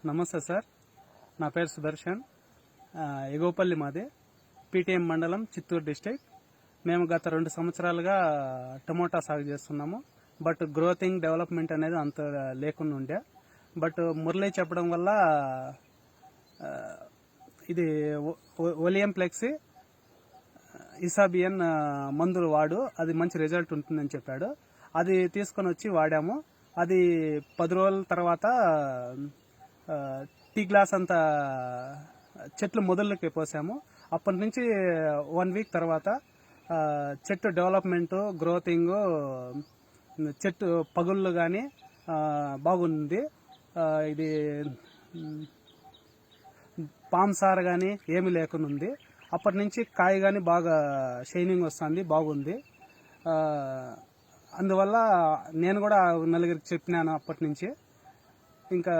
నమస్తే సార్, నా పేరు సుదర్శన్. ఎగోపల్లి మాది, పీటీఎం మండలం, చిత్తూరు డిస్టిక్. మేము గత 2 సంవత్సరాలుగా టమోటా సాగు చేస్తున్నాము. బట్ గ్రోతింగ్ డెవలప్మెంట్ అనేది అంత లేకుండా ఉండే. బట్ మురళి చెప్పడం వల్ల ఇది ఒలియం ప్లెక్సీ ఇసాబియన్ మందులు వాడు, అది మంచి రిజల్ట్ ఉంటుందని చెప్పాడు. అది తీసుకొని వచ్చి వాడాము. అది 10 రోజుల తర్వాత టీ గ్లాస్ అంతా చెట్లు మొదళ్ళకి పోసాము. అప్పటి నుంచి 1 వీక్ తర్వాత చెట్టు డెవలప్మెంట్, గ్రోతింగ్, చెట్టు పగుళ్ళు కానీ బాగుంది. ఇది పాంసార్ కానీ ఏమీ లేకుండా ఉంది. అప్పటి నుంచి కాయ కానీ బాగా షైనింగ్ వస్తుంది, బాగుంది. అందువల్ల నేను కూడా నలుగురికి చెప్పినాను అప్పటి నుంచి. ఇంకా